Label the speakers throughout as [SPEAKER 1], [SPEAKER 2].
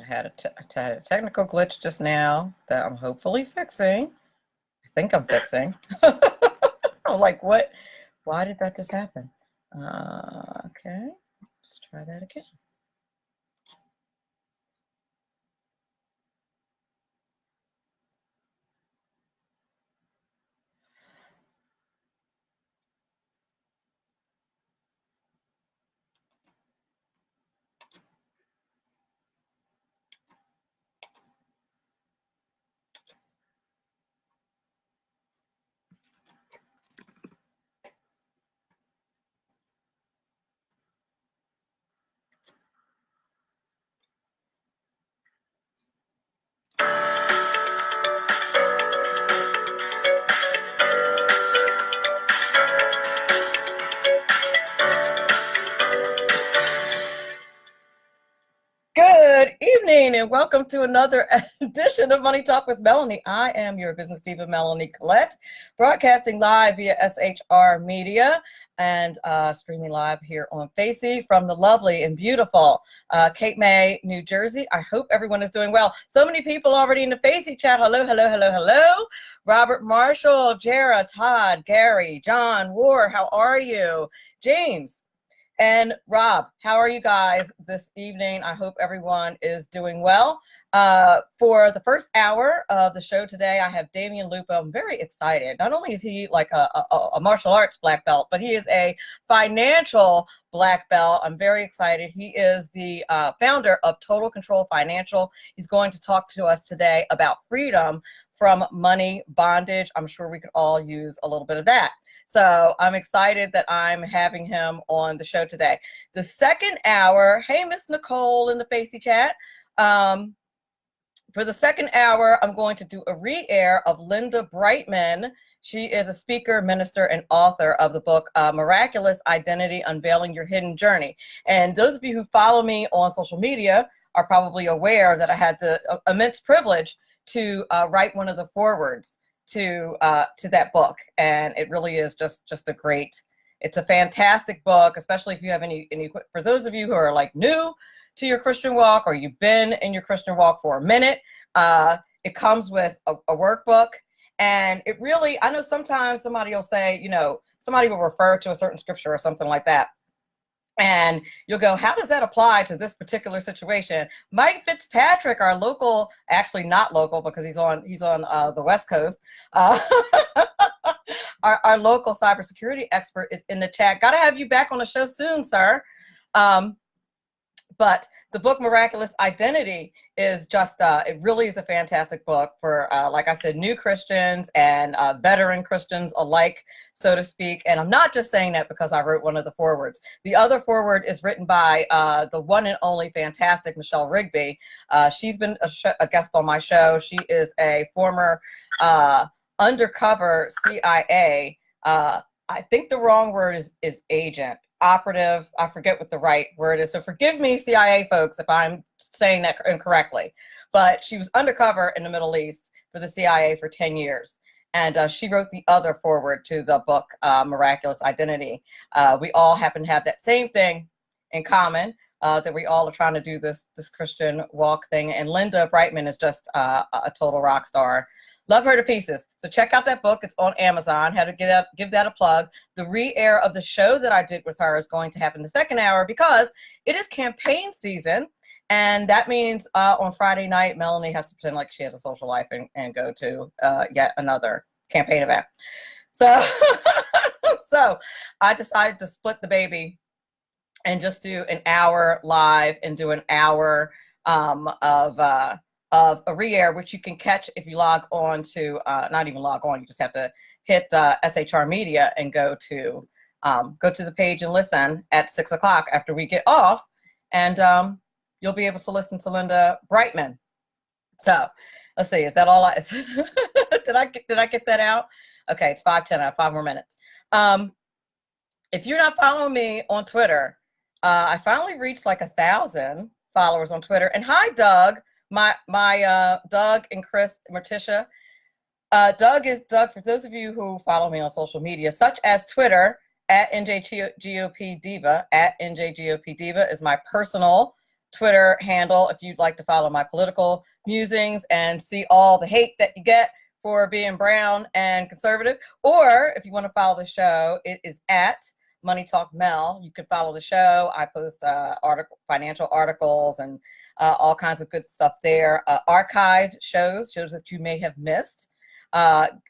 [SPEAKER 1] I had a technical glitch just now that I'm hopefully fixing. I think I'm fixing. I'm like, what? Why did that just happen? Okay, let's try that again. Good evening and welcome to another edition of Money Talk with Melanie. I am your business diva, Melanie Collette, broadcasting live via SHR Media and streaming live here on Facey from the lovely and beautiful Cape May, New Jersey. I hope everyone is doing well. So many people already in the Facey chat. Hello, hello, hello, hello. Robert Marshall, Jara, Todd, Gary, John, War, how are you? James. And Rob, how are you guys this evening? I hope everyone is doing well. For the first hour of the show today, I have Damion Lupo. I'm very excited. Not only is he like a martial arts black belt, but he is a financial black belt. I'm very excited. He is the founder of Total Control Financial. He's going to talk to us today about freedom from money bondage. I'm sure we could all use a little bit of that. So I'm excited that I'm having him on the show today. The second hour, hey, Miss Nicole in the Facey chat. For the second hour, I'm going to do a re-air of Linda Brightman. She is a speaker, minister, and author of the book, Miraculous Identity, Unveiling Your Hidden Journey. And those of you who follow me on social media are probably aware that I had the immense privilege to write one of the forewords to that book, and it really is just a great, it's a fantastic book, especially if you have any for those of you who are like new to your Christian walk or you've been in your Christian walk for a minute. It comes with a workbook, and it really, I know sometimes somebody will say, you know, somebody will refer to a certain scripture or something like that, and you'll go, how does that apply to this particular situation? Mike Fitzpatrick, our local, actually not local because he's on the West Coast. Our local cybersecurity expert is in the chat. Got to have you back on the show soon, sir. But the book Miraculous Identity is just, it really is a fantastic book for, like I said, new Christians and veteran Christians alike, so to speak. And I'm not just saying that because I wrote one of the forewords. The other foreword is written by the one and only fantastic Michelle Rigby. She's been a guest on my show. She is a former undercover CIA. I think the wrong word is agent. Operative, I forget what the right word is, so forgive me, CIA folks, if I'm saying that incorrectly, but she was undercover in the Middle East for the CIA for 10 years, and she wrote the other foreword to the book, Miraculous Identity. We all happen to have that same thing in common, that we all are trying to do this Christian walk thing, and Linda Brightman is just a total rock star. Love her to pieces. So check out that book. It's on Amazon. How to give that a plug. The re-air of the show that I did with her is going to happen the second hour because it is campaign season. And that means on Friday night, Melanie has to pretend like she has a social life and go to yet another campaign event. So, so I decided to split the baby and just do an hour live and do an hour of a re-air, which you can catch if you log on to, not even log on, you just have to hit SHR Media and go to the page and listen at 6 o'clock after we get off, and you'll be able to listen to Linda Brightman. So let's see, is that all did I get that out? Okay, it's 5:10. I have 5 more minutes. If you're not following me on Twitter, I finally reached like 1,000 followers on Twitter. And hi, Doug, my Doug and Chris Morticia. Doug is Doug, for those of you who follow me on social media, such as Twitter, at NJGOP Diva. At NJGOP Diva is my personal Twitter handle if you'd like to follow my political musings and see all the hate that you get for being brown and conservative. Or if you want to follow the show, it is at Money Talk Mel. You can follow the show. I post financial articles and all kinds of good stuff there. Archived shows that you may have missed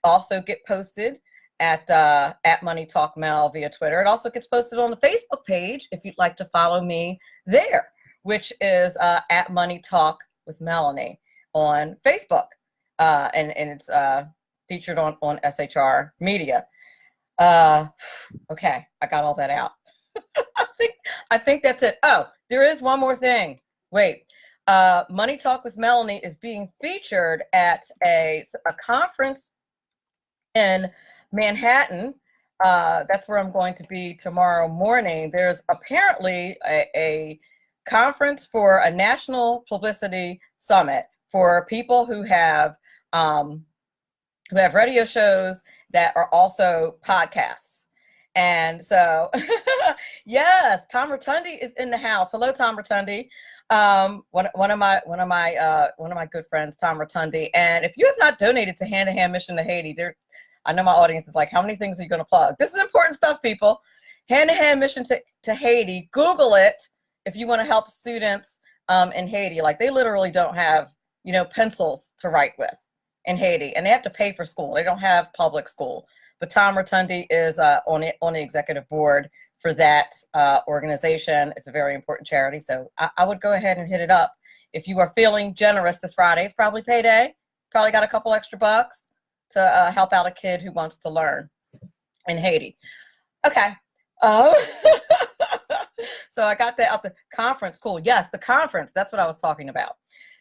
[SPEAKER 1] also get posted at Money Talk Mel via Twitter. It also gets posted on the Facebook page if you'd like to follow me there, which is at Money Talk with Melanie on Facebook. And it's featured on SHR Media. Okay, I got all that out. I think that's it. Oh, there is one more thing. Wait, Money Talk with Melanie is being featured at a conference in Manhattan. That's where I'm going to be tomorrow morning. There's apparently a conference for a national publicity summit for people who have radio shows that are also podcasts. And so, yes, Tom Rotundi is in the house. Hello, Tom Rotundi. One of my good friends, Tom Rotundi. And if you have not donated to Hand to Hand Mission to Haiti, I know my audience is like, how many things are you going to plug? This is important stuff, people. Hand to Hand Mission to Haiti. Google it if you want to help students in Haiti. Like, they literally don't have, pencils to write with in Haiti, and they have to pay for school. They don't have public school. But Tom Rotundi is on the executive board for that organization. It's a very important charity, so I would go ahead and hit it up. If you are feeling generous this Friday, it's probably payday. Probably got a couple extra bucks to help out a kid who wants to learn in Haiti. Okay. So I got that out. The conference, cool. Yes, the conference. That's what I was talking about.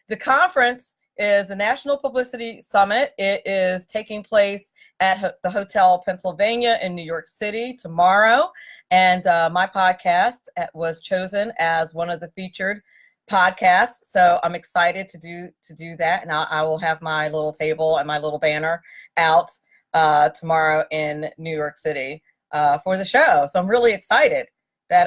[SPEAKER 1] The conference is the National Publicity Summit. It is taking place at the Hotel Pennsylvania in New York City tomorrow. And my podcast was chosen as one of the featured podcasts. So I'm excited to do that. And I will have my little table and my little banner out tomorrow in New York City for the show. So I'm really excited that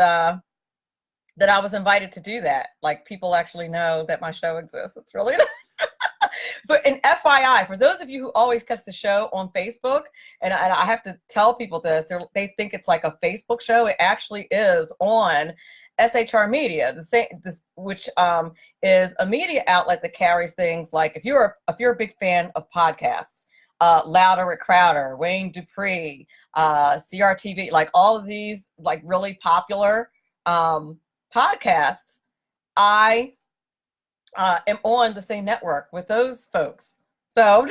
[SPEAKER 1] I was invited to do that. Like, people actually know that my show exists. It's really nice. But an FYI, for those of you who always catch the show on Facebook, and I have to tell people this, they think it's like a Facebook show. It actually is on SHR Media, which is a media outlet that carries things like, if you're a big fan of podcasts, Louder with Crowder, Wayne Dupree, CRTV, like all of these like really popular podcasts, I am on the same network with those folks. So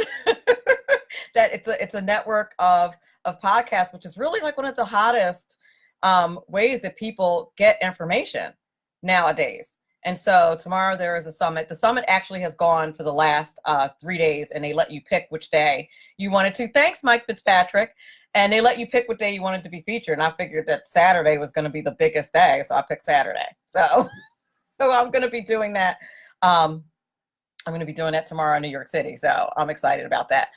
[SPEAKER 1] that it's a network of podcasts, which is really like one of the hottest ways that people get information nowadays. And so tomorrow there is a summit. The summit actually has gone for the last 3 days, and they let you pick which day you wanted to. Thanks, Mike Fitzpatrick. And they let you pick what day you wanted to be featured. And I figured that Saturday was going to be the biggest day, so I picked Saturday. So I'm going to be doing that. I'm going to be doing that tomorrow in New York City. So I'm excited about that.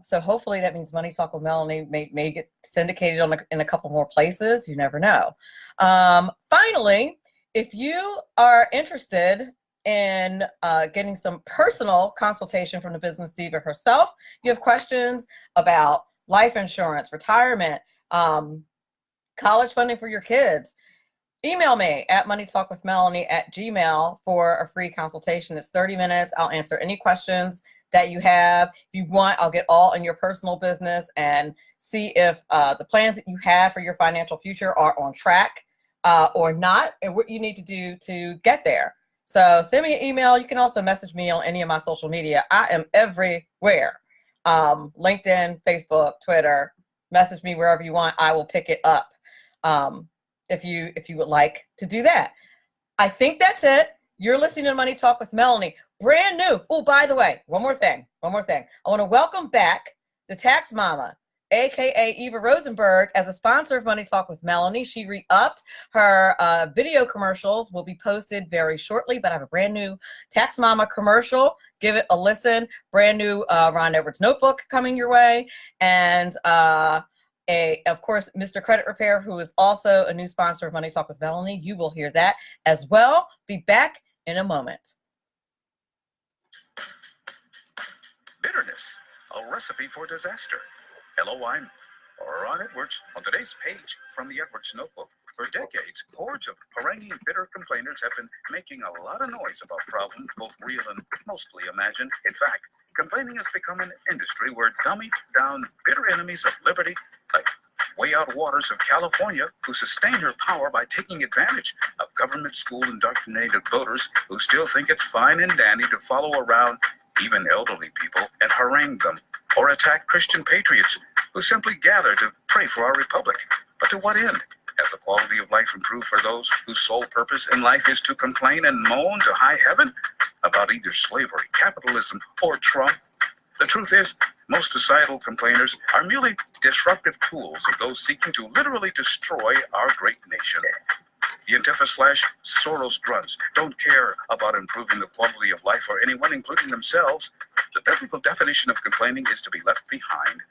[SPEAKER 1] So hopefully that means Money Talk with Melanie may get syndicated in a couple more places. You never know. Finally, if you are interested in getting some personal consultation from the business diva herself, you have questions about life insurance, retirement, college funding for your kids, email me at moneytalkwithmelanie@gmail for a free consultation. It's 30 minutes. I'll answer any questions that you have. If you want, I'll get all in your personal business and see if the plans that you have for your financial future are on track or not, and what you need to do to get there. So send me an email. You can also message me on any of my social media. I am everywhere. LinkedIn, Facebook, Twitter. Message me wherever you want. I will pick it up. If you would like to do that. I think that's it. You're listening to Money Talk with Melanie. brand new. Oh, by the way, one more thing. I want to welcome back the Tax Mama, aka Eva Rosenberg, as a sponsor of Money Talk with Melanie. She re-upped her video commercials. Will be posted very shortly, but I have a brand new Tax Mama commercial. Give it a listen. Brand new Ron Edwards notebook coming your way, and of course, Mr. Credit Repair, who is also a new sponsor of Money Talk with Melanie. You will hear that as well. Be back in a moment.
[SPEAKER 2] Bitterness, a recipe for disaster. Hello, I'm Ron Edwards. On today's page from the Edwards Notebook, for decades, hordes of haranguing bitter complainers have been making a lot of noise about problems, both real and mostly imagined. In fact, complaining has become an industry where dummied down bitter enemies of liberty, like way out waters of California, who sustain her power by taking advantage of government school indoctrinated voters who still think it's fine and dandy to follow around even elderly people and harangue them, or attack Christian patriots who simply gather to pray for our republic. But to what end? Has the quality of life improved for those whose sole purpose in life is to complain and moan to high heaven about either slavery, capitalism, or Trump? The truth is, most societal complainers are merely disruptive tools of those seeking to literally destroy our great nation. The Antifa/Soros grunts don't care about improving the quality of life for anyone, including themselves. The biblical definition of complaining is to be left behind.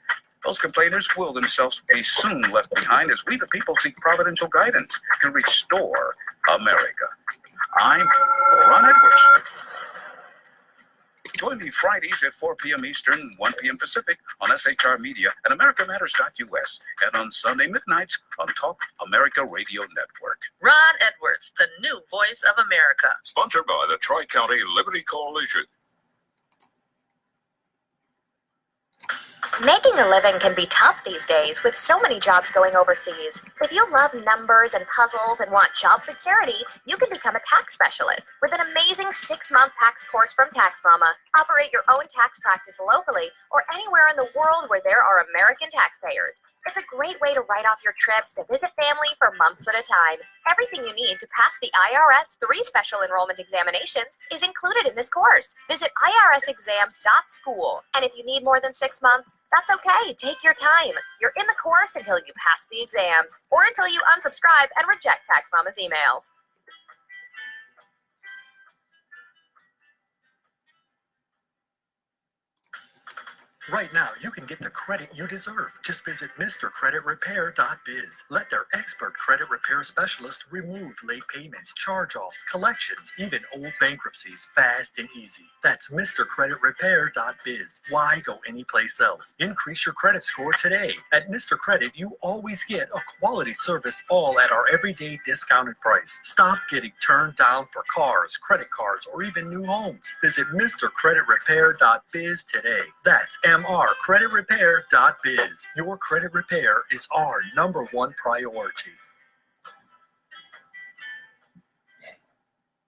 [SPEAKER 2] Those complainers will themselves be soon left behind as we the people seek providential guidance to restore America. I'm Ron Edwards. Join me Fridays at 4 p.m. Eastern, 1 p.m. Pacific on SHR Media and AmericaMatters.us, and on Sunday midnights on Talk America Radio Network.
[SPEAKER 3] Ron Edwards, the new voice of America.
[SPEAKER 4] Sponsored by the Tri-County Liberty Coalition.
[SPEAKER 5] Making a living can be tough these days with so many jobs going overseas. If you love numbers and puzzles and want job security, you can become a tax specialist with an amazing 6-month tax course from Tax Mama. Operate your own tax practice locally or anywhere in the world where there are American taxpayers. It's a great way to write off your trips to visit family for months at a time. Everything you need to pass the IRS 3 special enrollment examinations is included in this course. Visit irsexams.school. And if you need more than 6 months, that's okay. Take your time. You're in the course until you pass the exams or until you unsubscribe and reject Tax Mama's emails.
[SPEAKER 6] Right now, you can get the credit you deserve. Just visit MrCreditRepair.biz. Let their expert credit repair specialist remove late payments, charge-offs, collections, even old bankruptcies fast and easy. That's MrCreditRepair.biz. Why go anyplace else? Increase your credit score today. At Mr. Credit, you always get a quality service, all at our everyday discounted price. Stop getting turned down for cars, credit cards, or even new homes. Visit MrCreditRepair.biz today. That's MrCreditRepair.biz. Your credit repair is our #1 priority.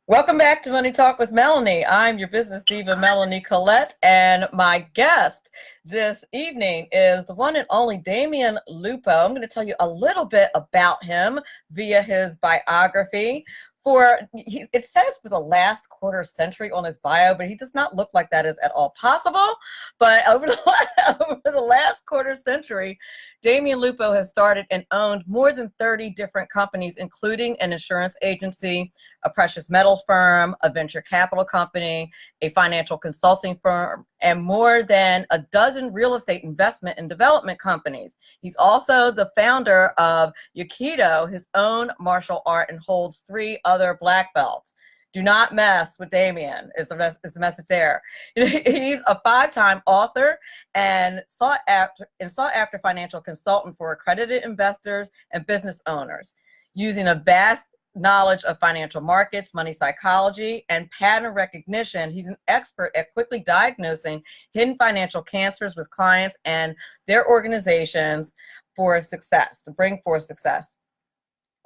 [SPEAKER 1] Welcome back to Money Talk with Melanie. I'm your business diva, Melanie Collette, and my guest this evening is the one and only Damion Lupo. I'm going to tell you a little bit about him via his biography. It says for the last quarter century on his bio, but he does not look like that is at all possible. But over the last quarter century, Damion Lupo has started and owned more than 30 different companies, including an insurance agency, a precious metals firm, a venture capital company, a financial consulting firm, and more than a dozen real estate investment and development companies. He's also the founder of Aikido, his own martial art, and holds 3 other black belts. Do not mess with Damion is the message there. He's a 5-time author and sought after financial consultant for accredited investors and business owners. Using a vast knowledge of financial markets, money psychology, and pattern recognition, he's an expert at quickly diagnosing hidden financial cancers with clients and their organizations for success, to bring forth success.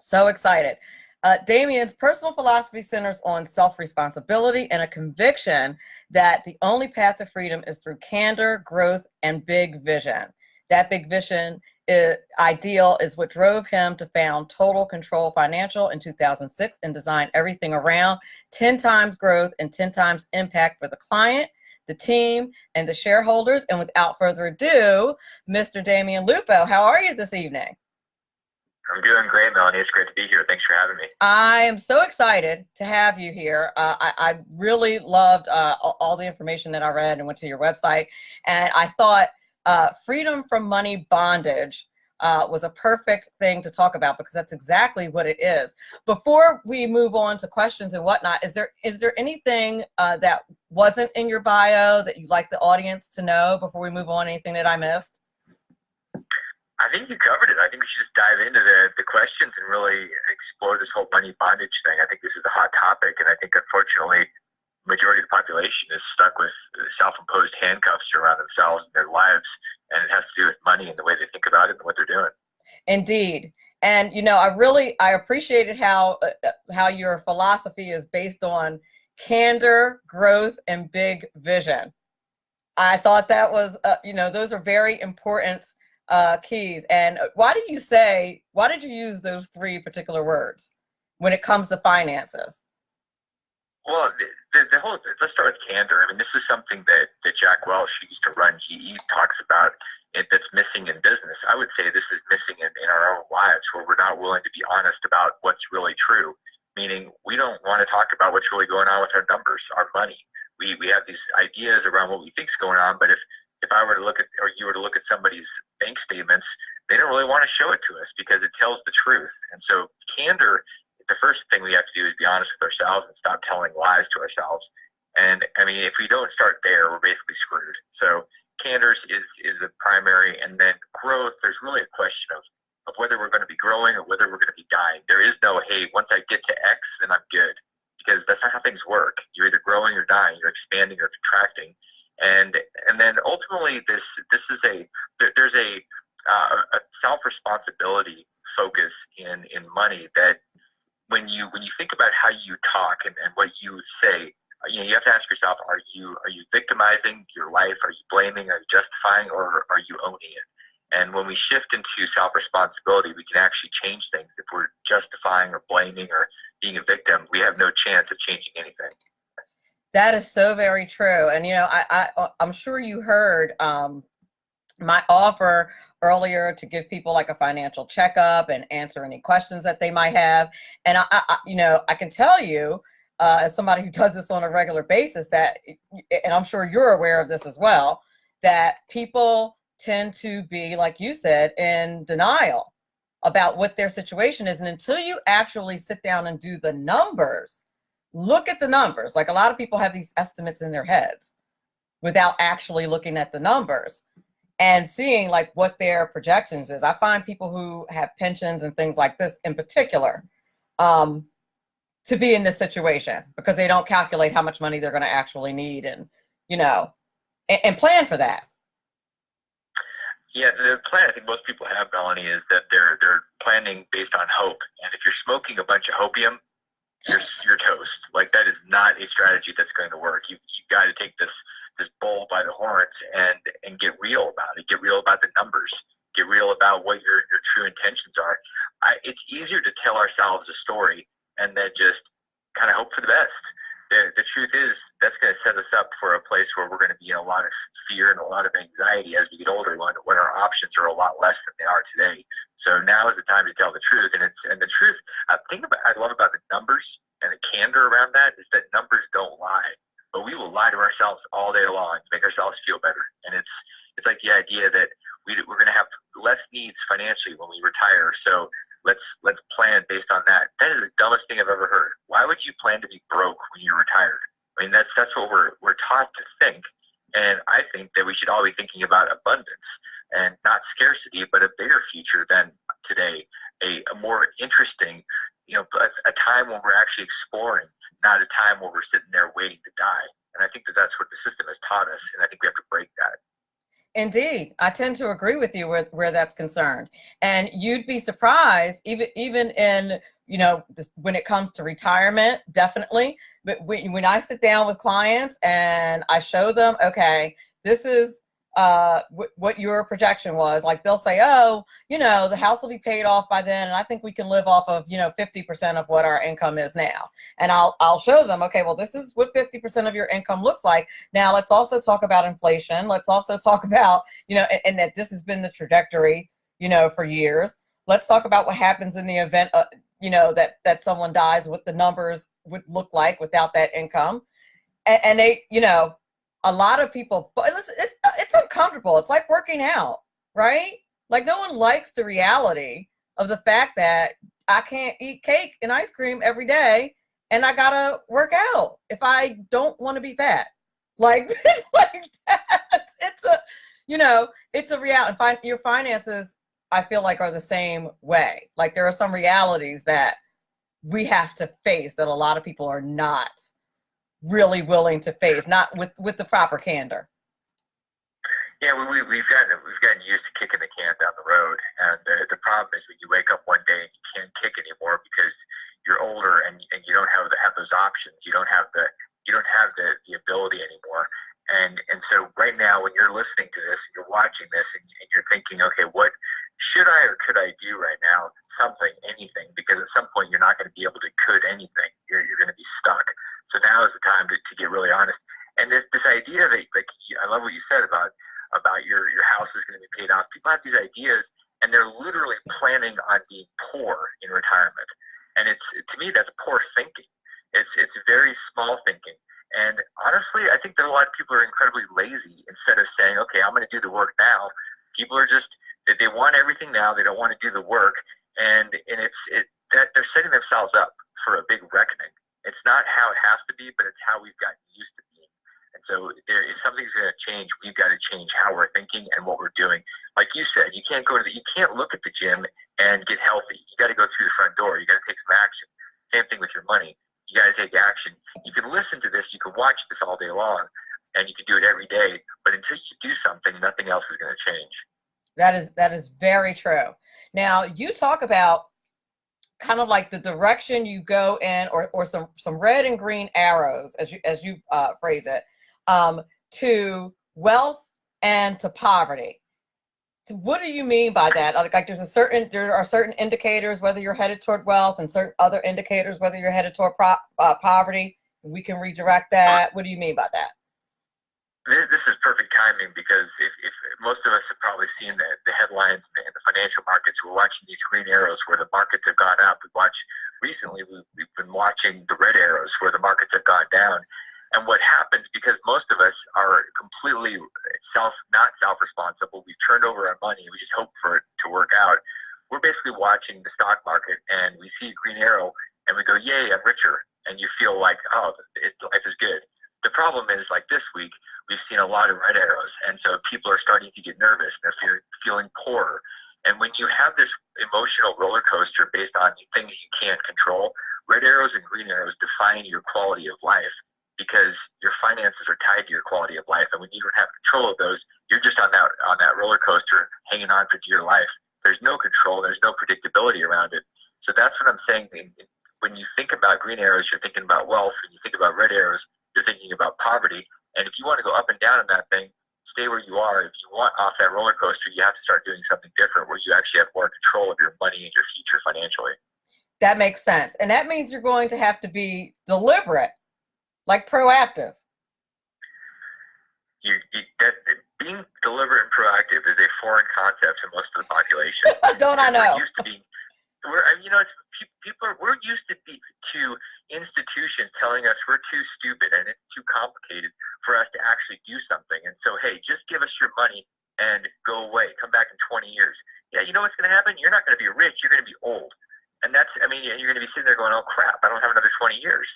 [SPEAKER 1] So excited. Damion's personal philosophy centers on self-responsibility and a conviction that the only path to freedom is through candor, growth, and big vision. That big vision ideal is what drove him to found Total Control Financial in 2006 and design everything around 10 times growth and 10 times impact for the client, the team, and the shareholders. And without further ado, Mr. Damion Lupo, how are you this evening?
[SPEAKER 7] I'm doing great, Melanie. It's great to be here. Thanks for having me.
[SPEAKER 1] I am so excited to have you here. I really loved all the information that I read and went to your website. And I thought freedom from money bondage was a perfect thing to talk about, because that's exactly what it is. Before we move on to questions and whatnot, is there anything that wasn't in your bio that you'd like the audience to know before we move on? Anything that I missed?
[SPEAKER 7] I think you covered it. I think we should just dive into the questions and really explore this whole money bondage thing. I think this is a hot topic, and I think unfortunately, the majority of the population is stuck with self-imposed handcuffs around themselves and their lives, and it has to do with money and the way they think about it and what they're doing. Indeed.
[SPEAKER 1] And, you know, I appreciated how your philosophy is based on candor, growth, and big vision. I thought that was, those are very important keys. And why did you use those three particular words when it comes to finances?
[SPEAKER 7] Well, let's start with candor. I mean, this is something that Jack Welch, who used to run GE, talks about that's missing in business. I would say this is missing in our own lives, where we're not willing to be honest about what's really true, meaning we don't want to talk about what's really going on with our numbers, our money. We have these ideas around what we think is going on, but if I were to look at, or you were to look at somebody's bank statements, they don't really want to show it to us because it tells the truth. And so candor, the first thing we have to do is be honest with ourselves and stop telling lies to ourselves. And I mean, if we don't start there, we're basically screwed. So candor is the primary. And then growth, there's really a question of whether we're going to be growing or whether we're going to be dying. There is no, hey, once I get to X, then I'm good. Because that's not how things work. You're either growing or dying. You're expanding or contracting. And then ultimately, there's a self-responsibility focus in money that when you think about how you talk and what you say, you have to ask yourself: Are you victimizing your life? Are you blaming? Are you justifying? Or are you owning it? And when we shift into self-responsibility, we can actually change things. If we're justifying or blaming or being a victim, we have no chance of changing anything.
[SPEAKER 1] That is so very true. And, I'm sure you heard my offer earlier to give people like a financial checkup and answer any questions that they might have. And I can tell you, as somebody who does this on a regular basis, that, and I'm sure you're aware of this as well, that people tend to be, like you said, in denial about what their situation is. And until you actually sit down and do the numbers, look at the numbers. Like, a lot of people have these estimates in their heads without actually looking at the numbers and seeing like what their projections is. I find people who have pensions and things like this in particular to be in this situation because they don't calculate how much money they're going to actually need and plan for that.
[SPEAKER 7] Yeah, the plan I think most people have, Melanie, is that they're planning based on hope. And if you're smoking a bunch of hopium, you're toast. Like, that is not a strategy that's going to work. You got to take this bull by the horns and get real about it. Get real about the numbers. Get real about what your true intentions are. It's easier to tell ourselves a story and then just kind of hope for the best. The truth is, that's going to set us up for a place where we're going to be in a lot of fear and a lot of anxiety as we get older, when our options are a lot less than they are today. So now is the time to tell the truth. And the truth, I love about the numbers and the candor around that is that numbers don't lie, but we will lie to ourselves all day long to make ourselves feel better. And it's like the idea that we're going to have less needs financially when we retire. So let's plan based on that. That is the dumbest thing I've ever heard. Why would you plan to be broke when you're retired? I mean, that's what we're taught to think. And I think that we should all be thinking about abundance and not scarcity, but a bigger future than today, a more interesting, a time when we're actually exploring, not a time where we're sitting there waiting to die. And I think that's what the system has taught us, and I think we have to break that.
[SPEAKER 1] Indeed, I tend to agree with you where that's concerned. And you'd be surprised, even in, when it comes to retirement, definitely. But when I sit down with clients and I show them, okay, this is what your projection was. Like they'll say, oh, the house will be paid off by then, and I think we can live off of 50% of what our income is now. And I'll show them, okay, well, this is what 50% of your income looks like. Now let's also talk about inflation. Let's also talk about and that this has been the trajectory for years. Let's talk about what happens in the event that someone dies, what the numbers would look like without that income. And they a lot of people, but it's uncomfortable. It's like working out, right? Like no one likes the reality of the fact that I can't eat cake and ice cream every day, and I gotta work out if I don't want to be fat. Like, like that. It's a reality. Your finances, I feel like, are the same way. Like there are some realities that we have to face that a lot of people are not really willing to face, not with the proper candor.
[SPEAKER 7] Yeah, we've gotten used to kicking the can down the road, and the problem is when you wake up one day and you can't kick anymore because you're older and you don't have those options. You don't have the ability anymore. And so right now, when you're listening to this, and you're watching this, and you're thinking, okay, what should I or could I do right now? Something, anything, because at some point you're not going to be able to could anything. You're going to be stuck. So now is the time to get really honest. And this idea that, like, I love what you said about your house is going to be paid off. People have these ideas, and they're literally planning on being poor in retirement. And to me, that's poor thinking. It's very small thinking. And honestly, I think that a lot of people are incredibly lazy. Instead of saying, okay, I'm going to do the work now, people are just, they want everything now. They don't want to do the work. And that they're setting themselves up for a big reckoning. It's not how it has to be, but it's how we've gotten used to being. And so if something's going to change, we've got to change how we're thinking and what we're doing. Like you said, you can't look at the gym and get healthy. You got to go through the front door. You got to take some action. Same thing with your money. You got to take action. You can listen to this. You can watch this all day long, and you can do it every day. But until you do something, nothing else is going to change. That is very true.
[SPEAKER 1] Now, you talk about kind of like the direction you go in, or some red and green arrows, as you phrase it, to wealth and to poverty. So what do you mean by that? Like there are certain indicators whether you're headed toward wealth, and certain other indicators whether you're headed toward poverty. We can redirect that. What do you mean by that?
[SPEAKER 7] This is perfect timing, because if most of us have probably seen the headlines in the financial markets. We're watching these green arrows where the markets have gone up. We've been watching the red arrows where the markets have gone down. And what happens, because most of us are completely not self-responsible, we've turned over our money, we just hope for it to work out. We're basically watching the stock market, and we see a green arrow, and we go, yay, I'm richer. And you feel like, oh, life is good. The problem is, like this week, we've seen a lot of red arrows, and so people are starting to get nervous. They're feeling poorer. And when you have this emotional roller coaster based on things you can't control, red arrows and green arrows define your quality of life, because your finances are tied to your quality of life. And when you don't have control of those, you're just on that roller coaster hanging on for dear life. There's no control. There's no predictability around it. So that's what I'm saying. When you think about green arrows, you're thinking about wealth. When you think about red arrows, you're thinking about poverty. And if you want to go up and down in that thing, stay where you are. If you want off that roller coaster, you have to start doing something different where you actually have more control of your money and your future financially.
[SPEAKER 1] That makes sense. And that means you're going to have to be deliberate, like proactive.
[SPEAKER 7] Being deliberate and proactive is a foreign concept to most of the population.
[SPEAKER 1] Don't I know?
[SPEAKER 7] We're used to institutions telling us we're too stupid and it's too complicated for us to actually do something. And so, hey, just give us your money and go away. Come back in 20 years. Yeah, you know what's going to happen? You're not going to be rich. You're going to be old. And you're going to be sitting there going, oh, crap, I don't have another 20 years.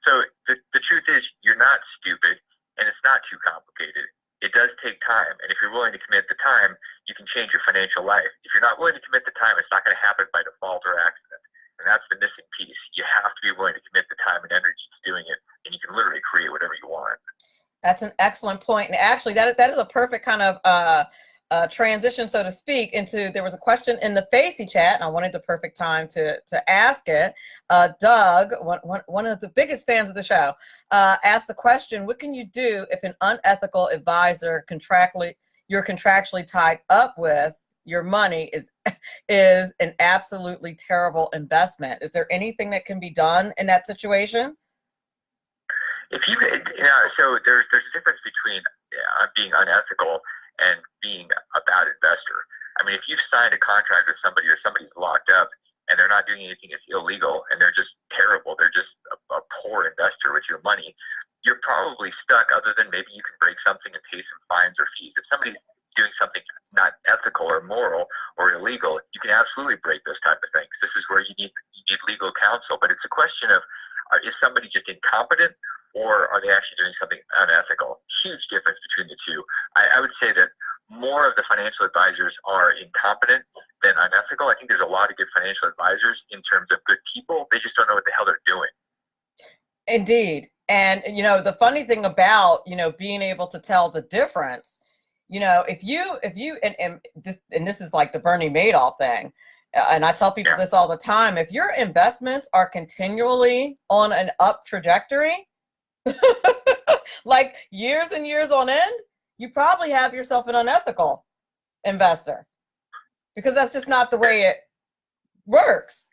[SPEAKER 7] So the truth is, you're not stupid, and it's not too complicated. It does take time, and if you're willing to commit the time, you can change your financial life. If you're not willing to commit the time, it's not going to happen by default or accident, and that's the missing piece. You have to be willing to commit the time and energy to doing it, and you can literally create whatever you want.
[SPEAKER 1] That's an excellent point, and actually, that is a perfect kind of transition, so to speak, into, there was a question in the Facey chat, and I wanted the perfect time to ask it. Doug, one of the biggest fans of the show, asked the question, what can you do if an unethical advisor contractually you're contractually tied up with your money is an absolutely terrible investment. Is there anything that can be done in that situation?
[SPEAKER 7] If you so there's a difference between being unethical and being a bad investor. I mean, if you've signed a contract with somebody or somebody's locked up and they're not doing anything that's illegal and they're just terrible, they're just a poor investor with your money, you're probably stuck, other than maybe you can break something and pay some fines or fees. If somebody's doing something not ethical or moral or illegal, you can absolutely break those type of things. This is where you need legal counsel. But it's a question of, is somebody just incompetent, or are they actually doing something unethical? Huge difference between the two. I would say that more of the financial advisors are incompetent than unethical. I think there's a lot of good financial advisors in terms of good people. They just don't know what the hell they're doing.
[SPEAKER 1] Indeed. And, the funny thing about, being able to tell the difference, if you, and this is like the Bernie Madoff thing. And I tell people this all the time. If your investments are continually on an up trajectory, like years and years on end, you probably have yourself an unethical investor, because that's just not the way it works.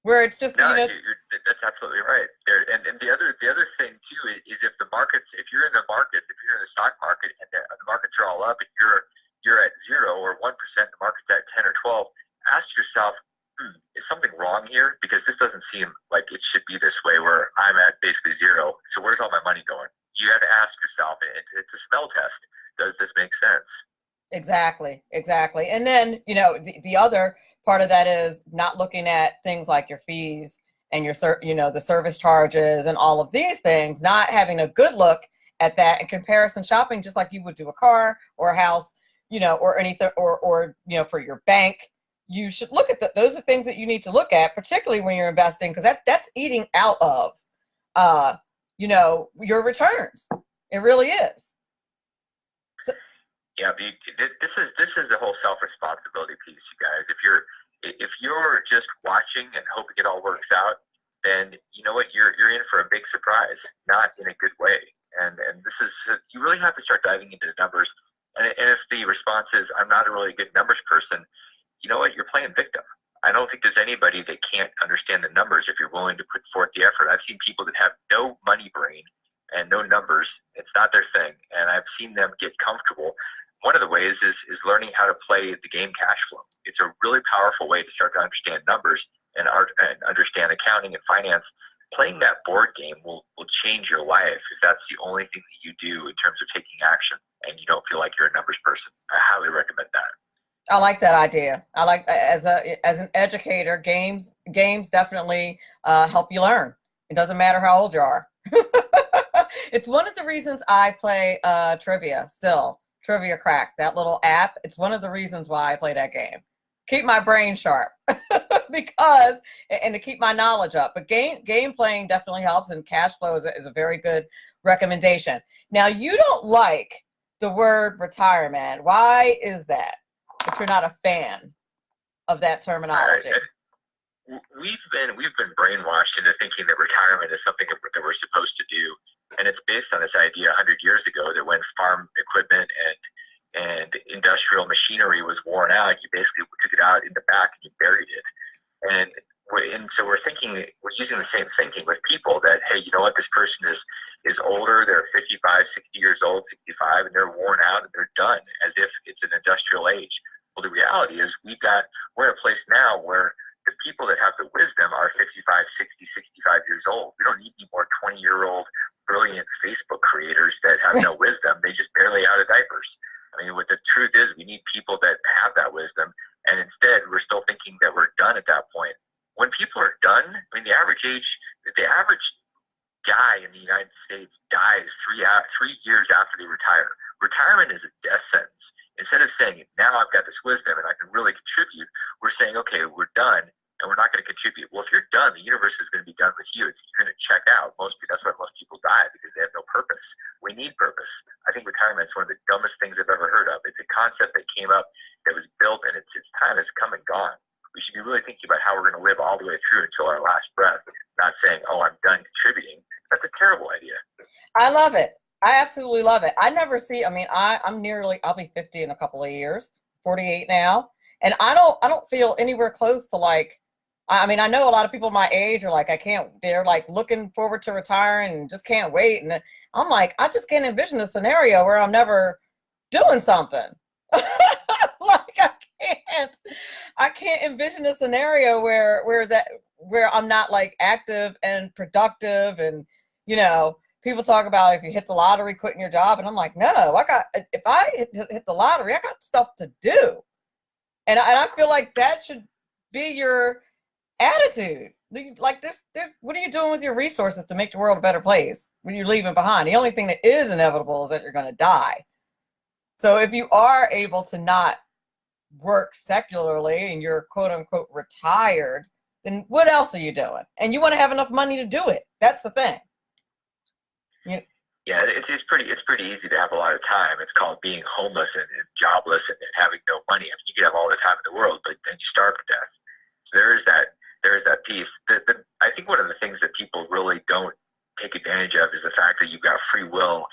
[SPEAKER 1] Where it's just,
[SPEAKER 7] that's absolutely right. And the other thing too is if the markets, if you're in the market, if you're in the stock market and the markets are all up and you're at 0 or 1%, the market's at 10 or 12, ask yourself, is something wrong here? Because this doesn't seem like it should be this way, where I'm at basically 0. So where's all my money going? You have to ask yourself. It's a smell test. Does this make sense?
[SPEAKER 1] Exactly. And then, the other part of that is not looking at things like your fees and your, the service charges and all of these things, not having a good look at that and comparison shopping, just like you would do a car or a house, or anything, or for your bank. You should look at those are things that you need to look at, particularly when you're investing, because that's eating out of, your returns. It really is. So,
[SPEAKER 7] yeah, this is the whole self-responsibility piece, you guys. If you're just watching and hoping it all works out, then you know what, you're in for a big surprise, not in a good way. And this is, you really have to start diving into the numbers. And if the response is, I'm not a really good numbers person, you know what, you're playing victim. I don't think there's anybody that can't understand the numbers if you're willing to put forth the effort. I've seen people that have no money brain and no numbers. It's not their thing. And I've seen them get comfortable. One of the ways is learning how to play the game cash flow. It's a really powerful way to start to understand numbers and understand accounting and finance. Playing that board game will change your life if that's the only thing that you do in terms of taking action and you don't feel like you're a numbers person. I highly recommend that.
[SPEAKER 1] I like that idea. I like, as an educator, games definitely help you learn. It doesn't matter how old you are. It's one of the reasons I play trivia still. Trivia Crack, that little app. It's one of the reasons why I play that game. Keep my brain sharp because, and to keep my knowledge up. But game playing definitely helps, and cash flow is a very good recommendation. Now, you don't like the word retirement. Why is that? But you're not a fan of that terminology.
[SPEAKER 7] We've been brainwashed into thinking that retirement is something that we're supposed to do, and it's based on this idea 100 years ago that when farm equipment and industrial machinery was worn out, you basically took it out in the back and you buried it. And so we're using the same thinking with people that, hey, you know what, this person is older, they're 55, 60 years old, 65, and they're worn out and they're done, as if it's an industrial age. Well, the reality is we're in a place now where the people that have the wisdom are 55, 60, 65 years old. We don't need any more 20-year-old brilliant Facebook creators that have no wisdom. They just barely out of diapers. I mean, what the truth is, we need people that have that wisdom, and instead we're still thinking that we're done at that point. When people are done, I mean, the average guy in the United States dies 3 years after they retire. Retirement is a death sentence. Instead of saying, now I've got this wisdom and I can really contribute, we're saying, okay, we're done and we're not going to contribute. Well, if you're done, the universe is going to be done with you. You're going to check out. That's why most people die, because they have no purpose. We need purpose. I think retirement is one of the dumbest things I've ever heard of. It's a concept that came up, that was built, and its time has come and gone. We should be really thinking about how we're going to live all the way through until our last breath, not saying, oh, I'm done contributing. That's a terrible idea.
[SPEAKER 1] I love it. I absolutely love it. I never see, I mean, I'll be 50 in a couple of years, 48 now. And I don't feel anywhere close to like, I mean, I know a lot of people my age are like, they're like looking forward to retiring and just can't wait. And I'm like, I just can't envision a scenario where I'm never doing something. Like I can't envision a scenario where I'm not like active and productive. And, you know, people talk about if you hit the lottery, quitting your job. And I'm like, no, if I hit the lottery, I got stuff to do. And I feel like that should be your attitude. Like what are you doing with your resources to make the world a better place when you're leaving behind? The only thing that is inevitable is that you're going to die. So if you are able to not work secularly and you're quote unquote retired, then what else are you doing? And you want to have enough money to do it. That's the thing.
[SPEAKER 7] Yeah, it's pretty easy to have a lot of time. It's called being homeless and jobless and having no money. I mean, you could have all the time in the world, but then you starve to death. So there is that piece. I think one of the things that people really don't take advantage of is the fact that you've got free will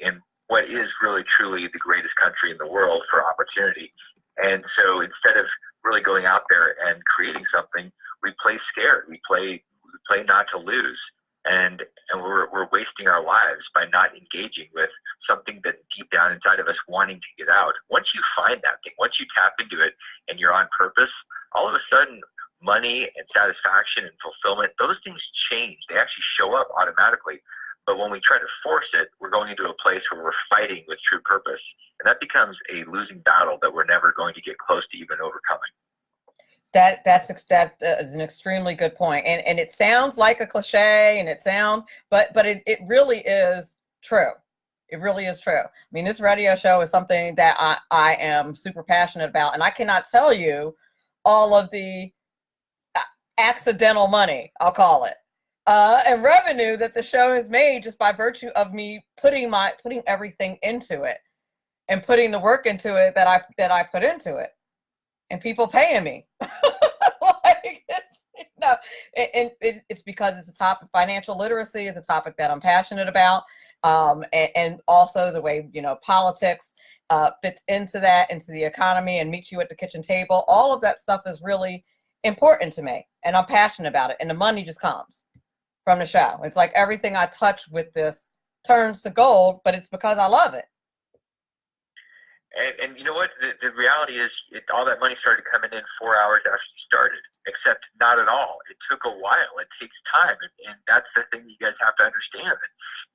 [SPEAKER 7] in what is really truly the greatest country in the world for opportunity. And so instead of really going out there and creating something, we play scared. We play not to lose. And we're wasting our lives by not engaging with something that deep down inside of us wanting to get out. Once you find that thing, once you tap into it and you're on purpose, all of a sudden money and satisfaction and fulfillment, those things change. They actually show up automatically. But when we try to force it, we're going into a place where we're fighting with true purpose. And that becomes a losing battle that we're never going to get close to even overcoming.
[SPEAKER 1] That is an extremely good point. And it sounds like a cliche and but it really is true. It really is true. I mean, this radio show is something that I am super passionate about. And I cannot tell you all of the accidental money, I'll call it, and revenue that the show has made just by virtue of me putting everything into it and putting the work into it that I put into it. And people paying me. Like it's because it's a topic. Financial literacy is a topic that I'm passionate about, and also the way politics fits into the economy and meets you at the kitchen table. All of that stuff is really important to me, and I'm passionate about it. And the money just comes from the show. It's like everything I touch with this turns to gold, but it's because I love it.
[SPEAKER 7] And you know what? The reality is all that money started coming in 4 hours after you started, except not at all. It took a while. It takes time. And that's the thing you guys have to understand.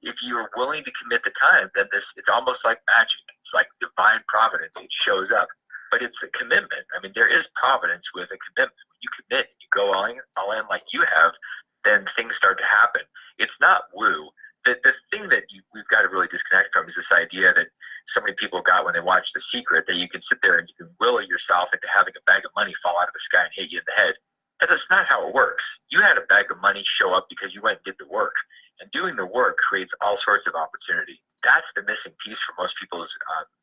[SPEAKER 7] If you're willing to commit the time, then it's almost like magic. It's like divine providence. It shows up. But it's a commitment. I mean, there is providence with a commitment. When you commit, you go all in like you have, then things start to happen. It's not woo. The thing that we've got to really disconnect from is this idea that so many people got when they watched The Secret, that you can sit there and you can will yourself into having a bag of money fall out of the sky and hit you in the head. That's not how it works. You had a bag of money show up because you went and did the work. And doing the work creates all sorts of opportunity. That's the missing piece for most people's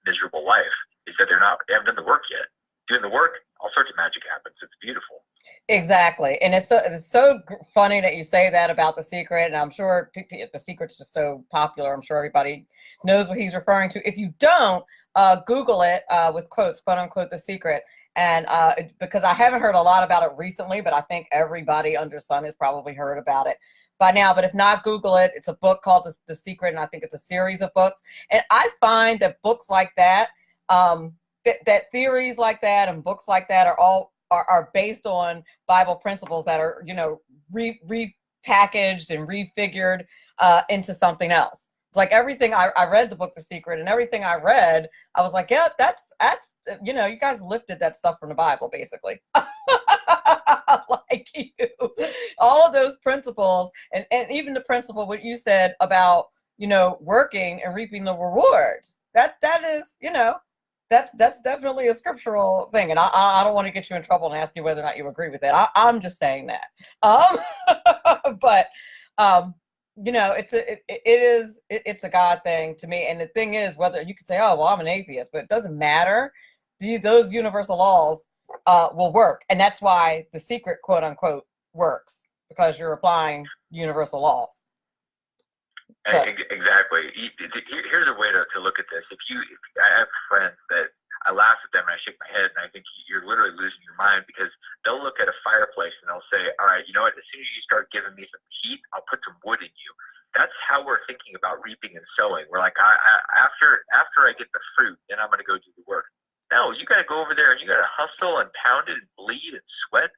[SPEAKER 7] miserable life, is that they haven't done the work yet. Doing the work, all sorts of magic happens. It's beautiful.
[SPEAKER 1] Exactly. And it's so funny that you say that about The Secret. And I'm sure The Secret's just so popular, I'm sure everybody knows what he's referring to. If you don't, Google it with quotes, quote unquote, The Secret. And because I haven't heard a lot about it recently, but I think everybody under sun has probably heard about it by now. But if not, Google it. It's a book called The Secret, and I think it's a series of books. And I find that books like that, that theories like that and books like that are based on Bible principles that are, repackaged and refigured into something else. It's like everything I read the book The Secret, and everything I read, I was like, yeah, that's you guys lifted that stuff from the Bible, basically. Like you, all of those principles, and even the principle what you said about working and reaping the rewards. That is that's definitely a scriptural thing, and I don't want to get you in trouble and ask you whether or not you agree with that. I'm just saying that. But it's a God thing to me. And the thing is, whether you could say, oh well, I'm an atheist, but it doesn't matter. Those universal laws will work, and that's why The Secret, quote unquote, works, because you're applying universal laws. So,
[SPEAKER 7] Exactly. Here's a way to look at this. I have friends that I laugh at them and I shake my head and I think you're literally losing your mind because they'll look at a fireplace and they'll say, all right, you know what? As soon as you start giving me some heat, I'll put some wood in you. That's how we're thinking about reaping and sowing. We're like, after I get the fruit, then I'm going to go do the work. No, you got to go over there and you got to hustle and pound it and bleed and sweat.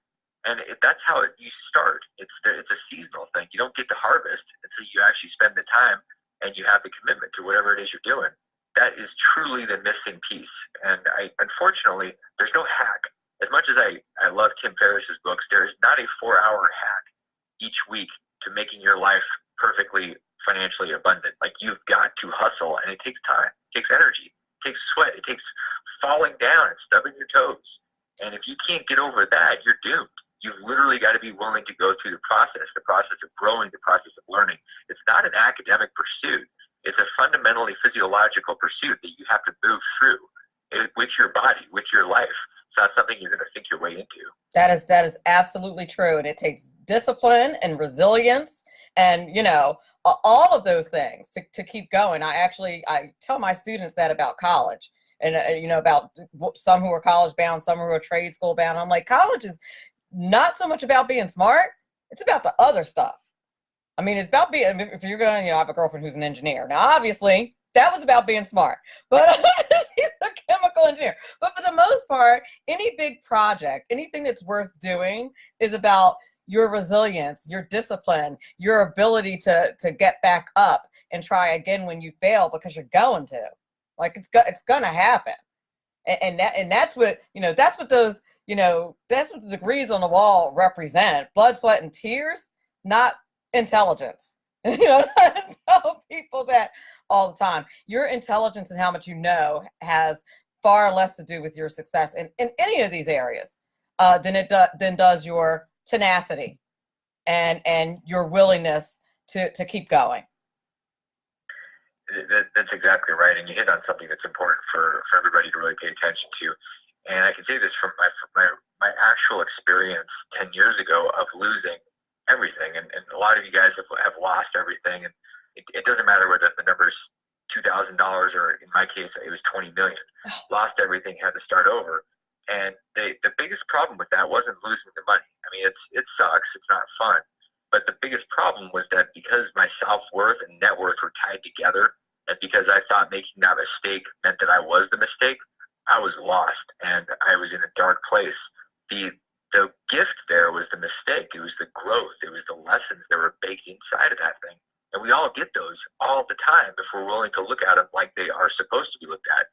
[SPEAKER 7] And that's how you start. It's a seasonal thing. You don't get to harvest until you actually spend the time and you have the commitment to whatever it is you're doing. That is truly the missing piece. And unfortunately, there's no hack. As much as I love Tim Ferriss's books, there is not a 4-hour hack each week to making your life perfectly financially abundant. Like you've got to hustle, and it takes time, it takes energy, it takes sweat, it takes falling down and stubbing your toes. And if you can't get over that, you're doomed. You've literally got to be willing to go through the process of growing, the process of learning. It's not an academic pursuit. It's a fundamentally physiological pursuit that you have to move through with your body, with your life. It's not something you're going to think your way into.
[SPEAKER 1] that is absolutely true. And it takes discipline and resilience and, all of those things to keep going. I tell my students that about college and, about some who are college bound, some who are trade school bound. I'm like, college is not so much about being smart. It's about the other stuff. I mean, it's about being, if you're going to, I have a girlfriend who's an engineer. Now, obviously, that was about being smart, but she's a chemical engineer. But for the most part, any big project, anything that's worth doing is about your resilience, your discipline, your ability to get back up and try again when you fail because you're going to. Like, it's going to happen. And that's what, that's what those, that's what the degrees on the wall represent. Blood, sweat, and tears, not intelligence. I tell people that all the time. Your intelligence and how much you know has far less to do with your success in any of these areas than does your tenacity and your willingness to keep going.
[SPEAKER 7] That's exactly right, and you hit on something that's important for everybody to really pay attention to. And I can say this from my actual experience 10 years ago of losing everything, and a lot of you guys have lost everything, and it doesn't matter whether the number's $2,000 or in my case it was 20 million. Lost everything, had to start over, and the biggest problem with that wasn't losing the money. I mean, it sucks, it's not fun. But the biggest problem was that because my self-worth and net worth were tied together, and because I thought making that mistake meant that I was the mistake, I was lost and I was in a dark place. The gift there was the mistake. It was the growth. It was the lessons that were baked inside of that thing. And we all get those all the time if we're willing to look at them like they are supposed to be looked at.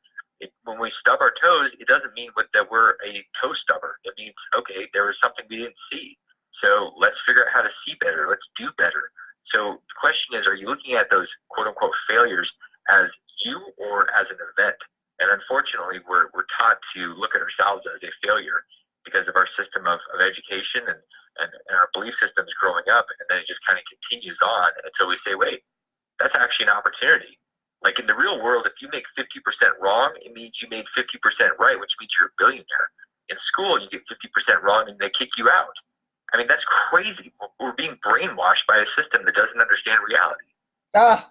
[SPEAKER 7] When we stub our toes, it doesn't mean that we're a toe stubber. It means, okay, there was something we didn't see. So let's figure out how to see better. Let's do better. So the question is, are you looking at those quote unquote failures as you or as an event? And unfortunately, we're taught to look at ourselves as a failure because of our system of education and our belief systems growing up. And then it just kind of continues on until we say, wait, that's actually an opportunity. Like in the real world, if you make 50% wrong, it means you made 50% right, which means you're a billionaire. In school, you get 50% wrong and they kick you out. I mean, that's crazy. We're being brainwashed by a system that doesn't understand reality.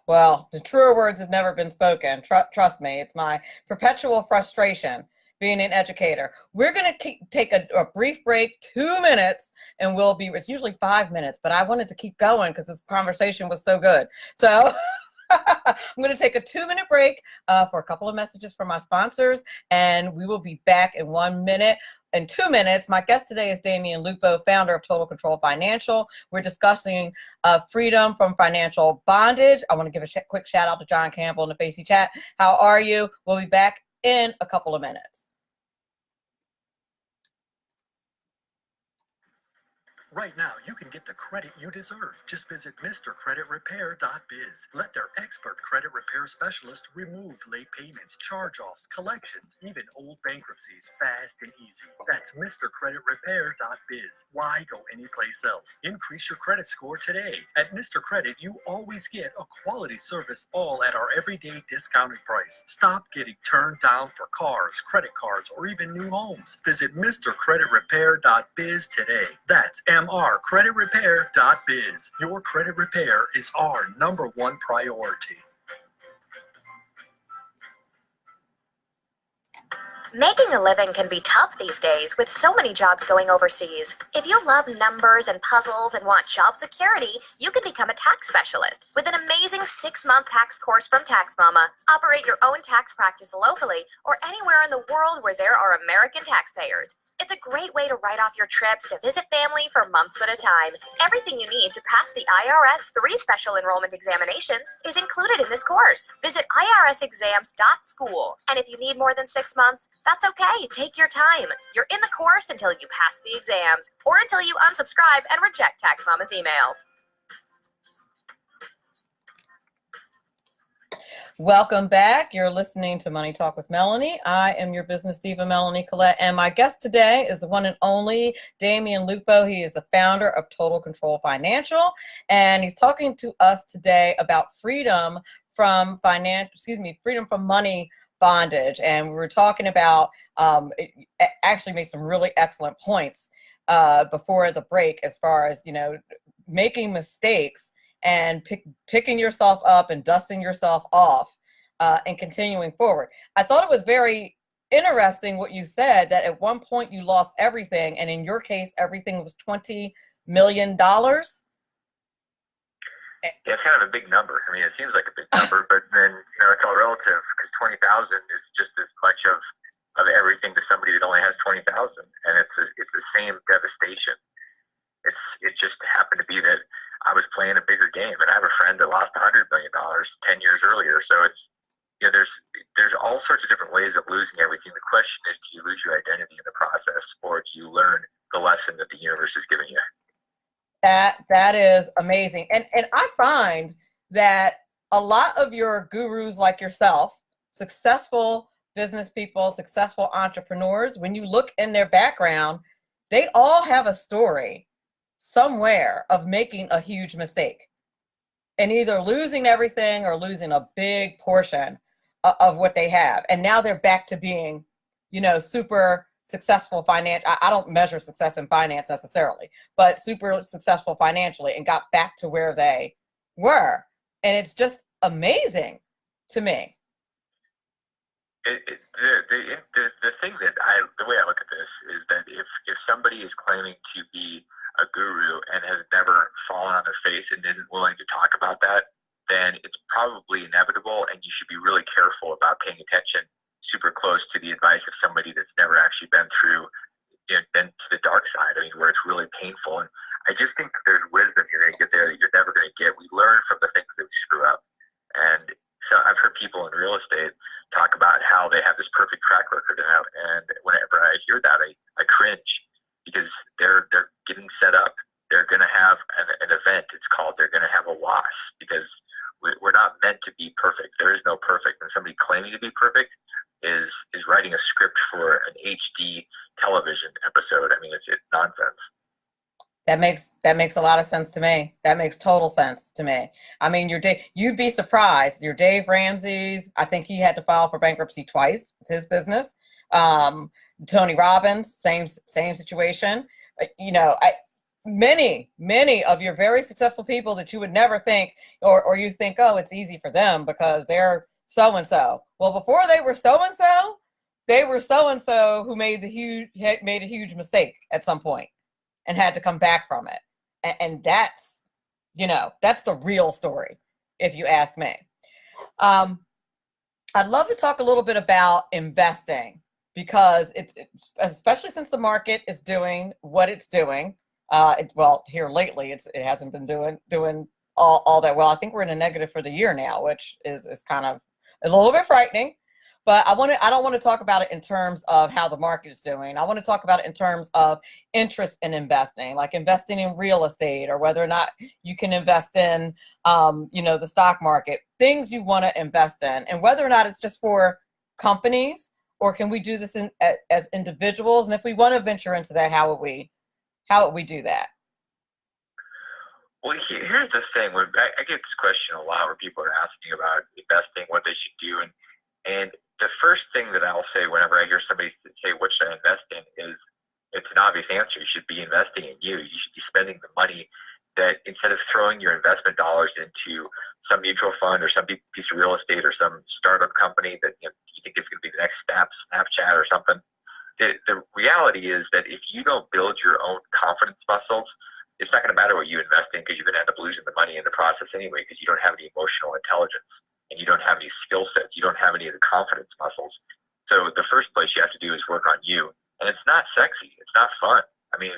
[SPEAKER 1] Well, the truer words have never been spoken. Trust me, it's my perpetual frustration being an educator. We're going to take a brief break, 2 minutes, and it's usually 5 minutes, but I wanted to keep going because this conversation was so good. So I'm going to take a 2-minute break for a couple of messages from my sponsors, and we will be back in 1 minute. In 2 minutes, my guest today is Damion Lupo, founder of Total Control Financial. We're discussing freedom from financial bondage. I want to give a quick shout out to John Campbell in the Facey chat. How are you? We'll be back in a couple of minutes.
[SPEAKER 6] Right now, you can get the credit you deserve. Just visit MrCreditRepair.biz. Let their expert credit repair specialist remove late payments, charge-offs, collections, even old bankruptcies fast and easy. That's MrCreditRepair.biz. Why go anyplace else? Increase your credit score today. At Mr. Credit, you always get a quality service, all at our everyday discounted price. Stop getting turned down for cars, credit cards, or even new homes. Visit MrCreditRepair.biz today. That's creditrepair.biz. Your credit repair is our #1 priority.
[SPEAKER 5] Making a living can be tough these days with so many jobs going overseas. If you love numbers and puzzles and want job security, you can become a tax specialist with an amazing 6-month tax course from Tax Mama. Operate your own tax practice locally or anywhere in the world where there are American taxpayers. It's a great way to write off your trips to visit family for months at a time. Everything you need to pass the IRS 3 special enrollment examinations is included in this course. Visit irsexams.school. And if you need more than 6 months, that's okay. Take your time. You're in the course until you pass the exams or until you unsubscribe and reject Tax Mama's emails.
[SPEAKER 1] Welcome back. You're listening to Money Talk with Melanie. I am your business diva, Melanie Collette, and my guest today is the one and only Damion Lupo. He is the founder of Total Control Financial, and he's talking to us today about freedom from money bondage. And we were talking about, it actually made some really excellent points before the break as far as, making mistakes and picking yourself up and dusting yourself off and continuing forward. I thought it was very interesting what you said, that at one point you lost everything, and in your case, everything was $20 million.
[SPEAKER 7] Yeah, it's kind of a big number. I mean, it seems like a big number, but then, it's all relative, because 20,000 is just as much of everything to somebody that only has 20,000, and it's the same devastation. It just happened to be that I was playing a bigger game, and I have a friend that lost $100 million 10 years earlier. So it's, there's all sorts of different ways of losing everything. The question is, do you lose your identity in the process, or do you learn the lesson that the universe is giving you?
[SPEAKER 1] That is amazing. And I find that a lot of your gurus like yourself, successful business people, successful entrepreneurs, when you look in their background, they all have a story somewhere of making a huge mistake and either losing everything or losing a big portion of what they have. And now they're back to being, super successful I don't measure success in finance necessarily, but super successful financially, and got back to where they were. And it's just amazing to me.
[SPEAKER 7] The thing that the way I look at this is that if somebody is claiming to be a guru and has never fallen on their face and isn't willing to talk about that, then it's probably inevitable, and you should be really careful about paying attention super close to the advice of somebody that's never actually been through, been to the dark side. I mean, where it's really painful. And I just think that there's wisdom you're going to get there that you're never going to get. We learn from the things that we screw up. And so I've heard people in real estate talk about how they have this perfect track record, and whenever I hear that, I cringe, because they're getting set up. They're going to have an event. It's called, they're going to have a loss, because we're not meant to be perfect. There is no perfect. And somebody claiming to be perfect is writing a script for an HD television episode. I mean, it's nonsense.
[SPEAKER 1] That makes a lot of sense to me. That makes total sense to me. I mean, you'd be surprised. Your Dave Ramsey's, I think he had to file for bankruptcy twice with his business. Tony Robbins, same situation. Many of your very successful people that you would never think, or you think, oh, it's easy for them because they're so-and-so. Well, before they were so-and-so, they were so-and-so who made a huge mistake at some point and had to come back from it. And that's the real story, if you ask me. I'd love to talk a little bit about investing, because it's especially since the market is doing what it's doing. Here lately, it hasn't been doing all that well. I think we're in a negative for the year now, which is kind of a little bit frightening. But I don't want to talk about it in terms of how the market is doing. I want to talk about it in terms of interest in investing, like investing in real estate, or whether or not you can invest in, the stock market, things you want to invest in, and whether or not it's just for companies, or can we do this as individuals? And if we want to venture into that, how would we do that?
[SPEAKER 7] Well, here's the thing. I get this question a lot, where people are asking about investing, what they should do, and the first thing that I'll say whenever I hear somebody say, what should I invest in, is It's an obvious answer. You should be investing in you. You should be spending the money that instead of throwing your investment dollars into some mutual fund or some piece of real estate or some startup company that you think is going to be the next Snapchat or something. The reality is that if you don't build your own confidence muscles, it's not going to matter what you invest in because you're going to end up losing the money in the process anyway because you don't have any emotional intelligence and you don't have any skill sets. You don't have any of the confidence muscles. So the first place you have to do is work on you. And it's not sexy. It's not fun. I mean,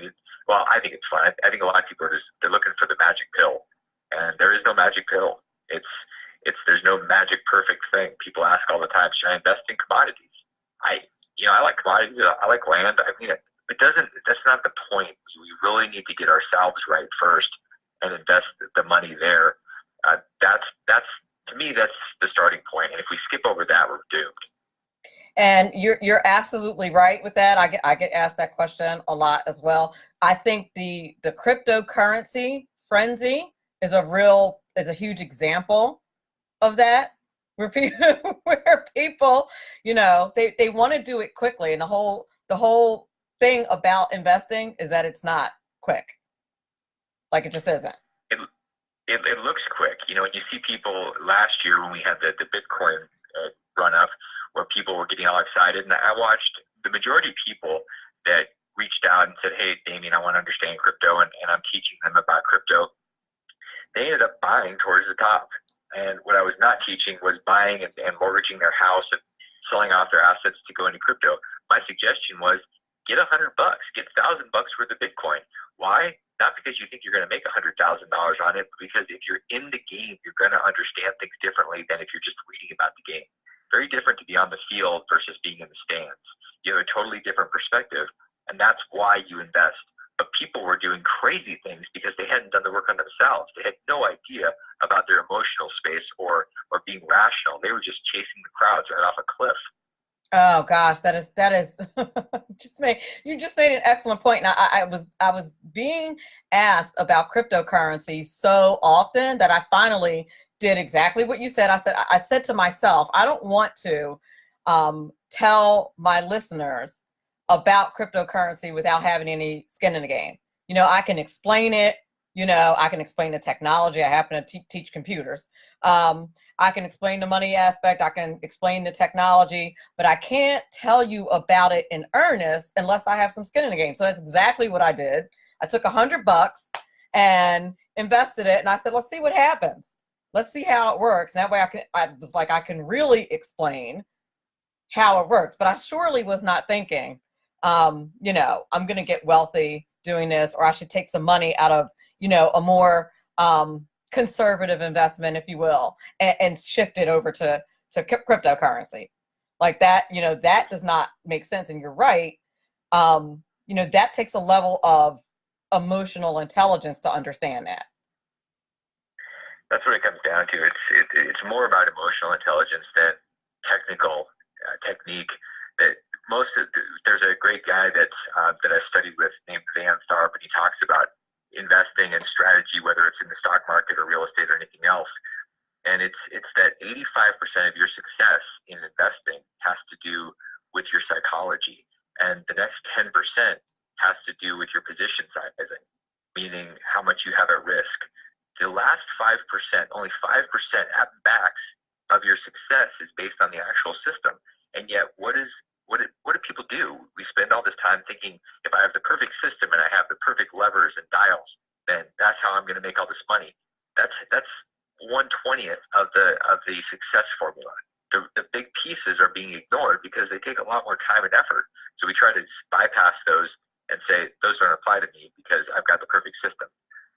[SPEAKER 7] well, I think it's fun. I think a lot of people they're looking for the magic pill, and there is no magic pill. There's no magic perfect thing. People ask all the time, should I invest in commodities? I like commodities. I like land. I mean, that's not the point. We really need to get ourselves right first and invest the money there. That's to me, that's the starting point. And if we skip over that, we're doomed.
[SPEAKER 1] And you're absolutely right with that. I get asked that question a lot as well. I think the cryptocurrency frenzy is a huge example of that, where people, they want to do it quickly, and the whole thing about investing is that it's not quick. Like, it just isn't.
[SPEAKER 7] It looks quick. When you see people last year when we had the Bitcoin run up, where people were getting all excited, and I watched the majority of people that reached out and said, hey, Damion, I want to understand crypto, and I'm teaching them about crypto. They ended up buying towards the top. And what I was not teaching was buying and mortgaging their house and selling off their assets to go into crypto. My suggestion was get $100, get $1,000 worth of Bitcoin. Why? Not because you think you're going to make $100,000 on it, but because if you're in the game, you're going to understand things differently than if you're just reading about the game. Very different to be on the field versus being in the stands. You have a totally different perspective, and that's why you invest. But people were doing crazy things because they hadn't done the work on themselves. They had no idea about their emotional space or being rational. They were just chasing the crowds right off a cliff.
[SPEAKER 1] Oh gosh, that is you just made an excellent point. And I was being asked about cryptocurrency so often that I finally did exactly what you said. I said to myself, I don't want to tell my listeners about cryptocurrency without having any skin in the game. I can explain it. I can explain the technology. I happen to teach computers. I can explain the money aspect. I can explain the technology, but I can't tell you about it in earnest unless I have some skin in the game. So that's exactly what I did. I took $100 and invested it, and I said, let's see what happens. Let's see how it works. And that way I can really explain how it works. But I surely was not thinking, I'm going to get wealthy doing this, or I should take some money out of, a more conservative investment, if you will, and shift it over to cryptocurrency. Like that, that does not make sense. And you're right. That takes a level of emotional intelligence to understand that.
[SPEAKER 7] That's what it comes down to. It's more about emotional intelligence than technical technique. There's a great guy that I studied with named Van Tharp, and he talks about investing and strategy, whether it's in the stock market or real estate or anything else. And it's that 85% of your success in investing has to do with your psychology, and the next 10% has to do with your position sizing, meaning how much you have at risk. The last 5%, only 5% at max of your success is based on the actual system. And yet, what do people do? We spend all this time thinking, if I have the perfect system and I have the perfect levers and dials, then that's how I'm going to make all this money. That's 1/20th of the success formula. The big pieces are being ignored because they take a lot more time and effort. So we try to bypass those and say those don't apply to me because I've got the perfect system.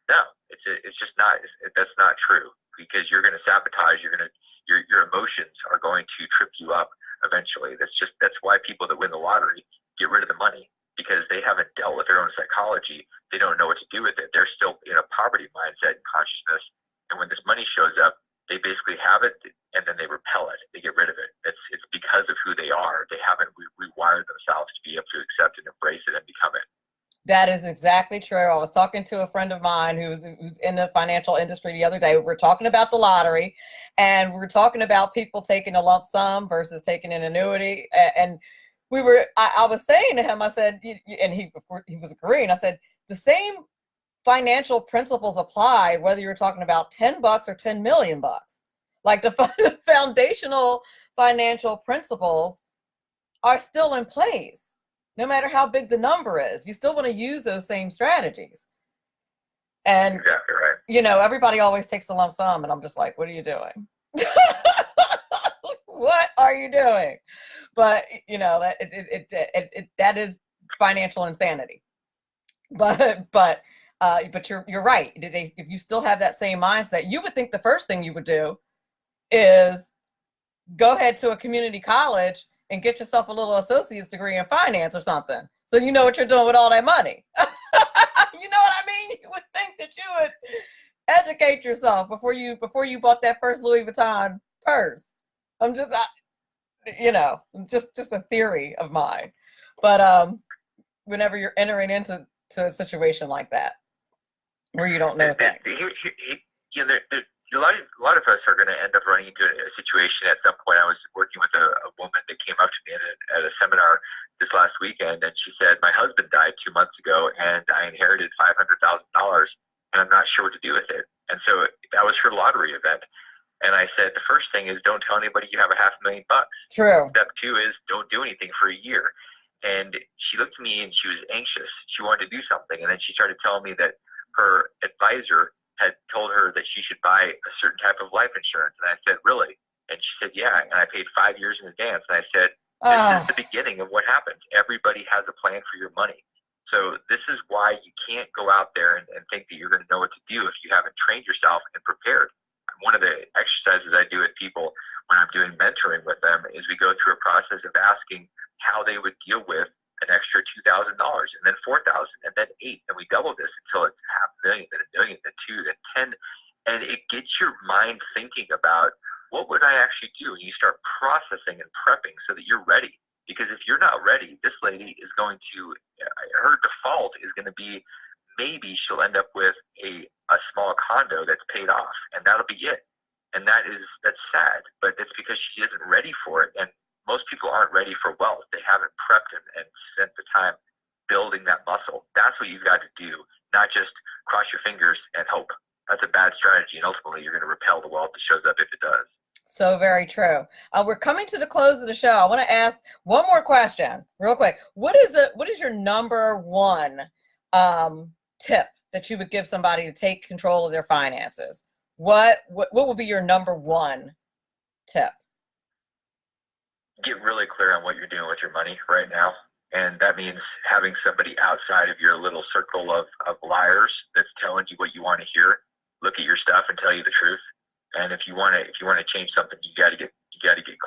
[SPEAKER 7] No, it's just not. That's not true, because you're going to sabotage. Your emotions are going to trip you up eventually. That's why people that win the lottery get rid of the money, because they haven't dealt with their own psychology. They don't know what to do with it. They're still in a poverty mindset and consciousness. And when this money shows up, they basically have it and then they repel it. They get rid of it. It's because of who they are. They haven't rewired themselves to be able to accept and embrace it and become it.
[SPEAKER 1] That is exactly true. I was talking to a friend of mine who's in the financial industry the other day. We're talking about the lottery, and we're talking about people taking a lump sum versus taking an annuity. And I was saying to him, I said, and he was agreeing. I said, the same financial principles apply whether you're talking about $10 or 10 million bucks. Like the foundational financial principles are still in place, no matter how big the number is. You still want to use those same strategies. And
[SPEAKER 7] exactly right.
[SPEAKER 1] you know, everybody always takes the lump sum, and I'm just like, what are you doing? What are you doing? But you know, that is financial insanity. But you're right. If you still have that same mindset, you would think the first thing you would do is go ahead to a community college and get yourself a little associate's degree in finance or something, so you know what you're doing with all that money. You know what I mean? You would think that you would educate yourself before you bought that first Louis Vuitton purse. I'm just, you know, just a theory of mine. But whenever you're entering into a situation like that, where you don't know things.
[SPEAKER 7] You know, a lot of us are going to end up running into a situation at some point. I was working with a woman that came up to me at a seminar this last weekend, and she said, my husband died 2 months ago, and I inherited $500,000, and I'm not sure what to do with it. And so that was her lottery event. And I said, the first thing is don't tell anybody you have $500,000 bucks.
[SPEAKER 1] True.
[SPEAKER 7] Step two is don't do anything for a year. And she looked at me and she was anxious. She wanted to do something. And then she started telling me that her advisor had told her that she should buy a certain type of life insurance. And I said, really? And she said, yeah. And I paid 5 years in advance. And I said, this is the beginning of what happens. Everybody has a plan for your money. So this is why you can't go out there and think that you're going to know what to do if you haven't trained yourself and prepared. One of the exercises I do with people when I'm doing mentoring with them is we go through a process of asking how they would deal with an extra $2,000 and then $4,000 and then $8,000, and we double this until it's $500,000, then $1 million, then $2 million, then $10 million, and it gets your mind thinking about what would I actually do, and you start processing and prepping so that you're ready. Because if you're not ready, this lady is going to, her default is going to be maybe she'll end up with a small condo that's paid off, and that'll be it. And that's sad, but it's because she isn't ready for it. And most people aren't ready for wealth. They haven't prepped and spent the time building that muscle. That's what you've got to do, not just cross your fingers and hope. That's a bad strategy, and ultimately you're going to repel the wealth that shows up if it does.
[SPEAKER 1] So very true. We're coming to the close of the show. I want to ask one more question real quick. What is your number one tip that you would give somebody to take control of their finances? What would be your number one tip?
[SPEAKER 7] Get really clear on what you're doing with your money right now. And that means having somebody outside of your little circle of liars that's telling you what you want to hear, look at your stuff and tell you the truth. And if you want to change something, you got to get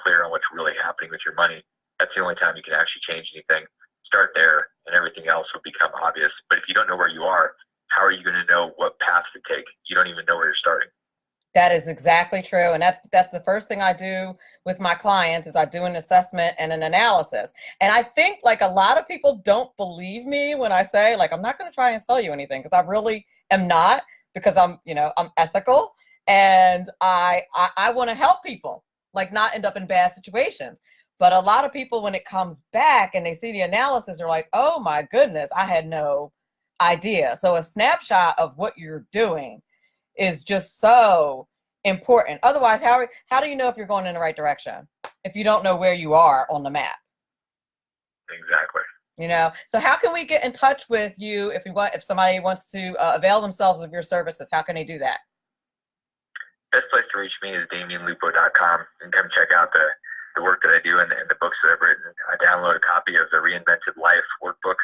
[SPEAKER 7] clear on what's really happening with your money. That's the only time you can actually change anything. Start there, and everything else will become obvious. But if you don't know where you are, how are you going to know what path to take? You don't even know where you're starting.
[SPEAKER 1] That is exactly true. And that's the first thing I do with my clients is I do an assessment and an analysis. And I think like a lot of people don't believe me when I say like, I'm not going to try and sell you anything, because I really am not, because I'm ethical and I want to help people like not end up in bad situations. But a lot of people, when it comes back and they see the analysis, they're like, oh my goodness, I had no idea. So a snapshot of what you're doing is just so important. Otherwise, how do you know if you're going in the right direction if you don't know where you are on the map?
[SPEAKER 7] Exactly.
[SPEAKER 1] So how can we get in touch with you if somebody wants to avail themselves of your services? How can they do that?
[SPEAKER 7] Best place to reach me is DamionLupo.com, and come check out the work that I do and the books that I've written. I download a copy of the Reinvented Life workbook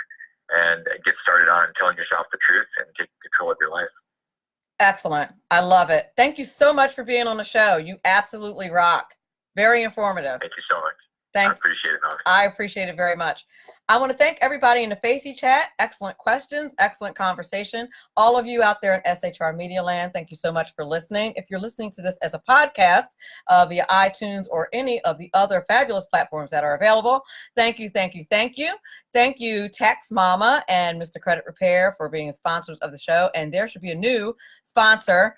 [SPEAKER 7] and get started on telling yourself the truth and taking control of your life.
[SPEAKER 1] Excellent. I love it. Thank you so much for being on the show. You absolutely rock. Very informative.
[SPEAKER 7] Thank you so much.
[SPEAKER 1] Thanks.
[SPEAKER 7] I appreciate it, Melanie.
[SPEAKER 1] I appreciate it very much. I want to thank everybody in the Facey chat. Excellent questions, excellent conversation. All of you out there in SHR Media Land, thank you so much for listening. If you're listening to this as a podcast via iTunes or any of the other fabulous platforms that are available, thank you, thank you, thank you. Thank you, Tax Mama and Mr. Credit Repair for being sponsors of the show. And there should be a new sponsor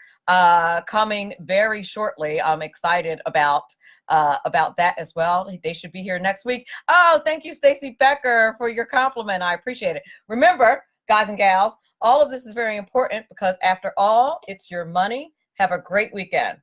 [SPEAKER 1] coming very shortly. I'm excited about about that as well. They should be here next week. Oh, thank you, Stacy Becker, for your compliment. I appreciate it. Remember, guys and gals, all of this is very important because after all, it's your money. Have a great weekend.